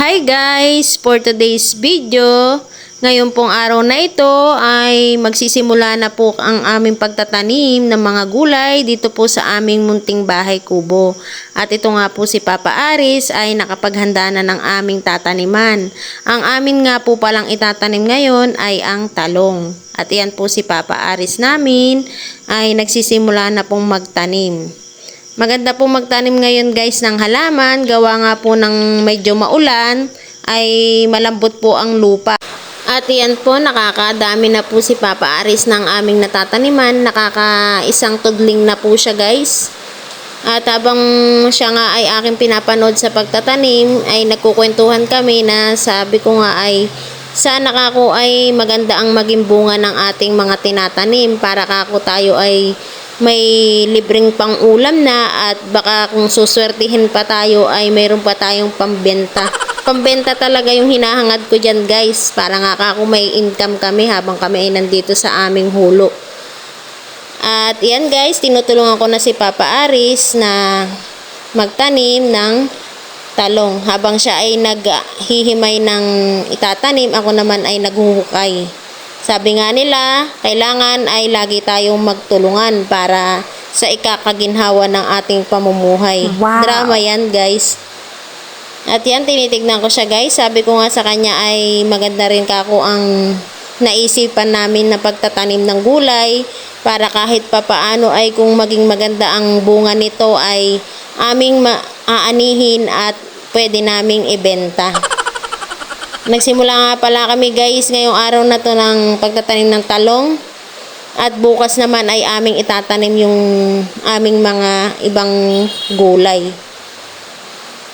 Hi guys! For today's video, ngayon pong araw na ito ay magsisimula na po ang aming pagtatanim ng mga gulay dito po sa aming munting bahay kubo. At ito nga po si Papa Aris ay nakapaghanda na ng aming tataniman. Ang amin nga po palang itatanim ngayon ay ang talong. At iyan po si Papa Aris namin ay nagsisimula na pong magtanim. Maganda po magtanim ngayon guys ng halaman, gawa nga po ng medyo maulan ay malambot po ang lupa. At yan po, nakakadami na po si Papa Aris ng aming natataniman, nakakaisang tudling na po siya guys. At habang siya nga ay aking pinapanood sa pagtatanim, ay nagkukwentuhan kami na sabi ko nga ay sana kako ay maganda ang maging bunga ng ating mga tinatanim para kako tayo ay may libreng pang-ulam na at baka kung suswertihin pa tayo ay mayroon pa tayong pambenta. Pambenta talaga yung hinahangad ko dyan guys para nga ako may income kami habang kami ay nandito sa aming hulo. At yan guys, tinutulungan ko na si Papa Aris na magtanim ng talong. Habang siya ay naghihimay ng itatanim, ako naman ay naghuhukay. Sabi nga nila, kailangan ay lagi tayong magtulungan para sa ikakaginhawa ng ating pamumuhay. Wow. Drama yan guys. At yan, tinitignan ko siya guys. Sabi ko nga sa kanya ay maganda rin kako ang naisipan namin na pagtatanim ng gulay para kahit papaano ay kung maging maganda ang bunga nito ay aming aanihin at pwede naming ibenta. Nagsimula nga pala kami guys ngayong araw na to ng pagtatanim ng talong. At bukas naman ay aming itatanim yung aming mga ibang gulay.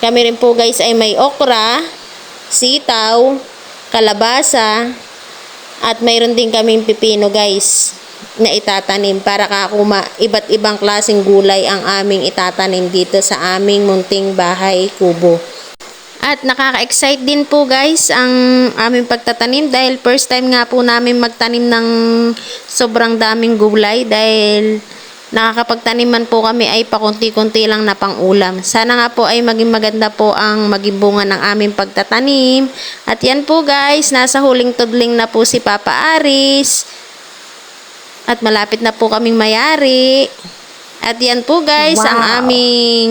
Kami rin po guys ay may okra, sitaw, kalabasa, at mayroon din kaming pipino guys na itatanim para iba't ibang klaseng gulay ang aming itatanim dito sa aming munting bahay kubo. At nakaka-excite din po guys ang aming pagtatanim dahil first time nga po namin magtanim ng sobrang daming gulay dahil nakakapagtaniman po kami ay pakunti-kunti lang na pang-ulam. Sana nga po ay maging maganda po ang maging bunga ng aming pagtatanim. At yan po guys, nasa huling tudling na po si Papa Aris. At malapit na po kaming mayari. At yan po guys, Wow. ang aming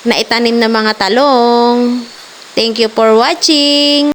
naitanim na mga talong. Thank you for watching.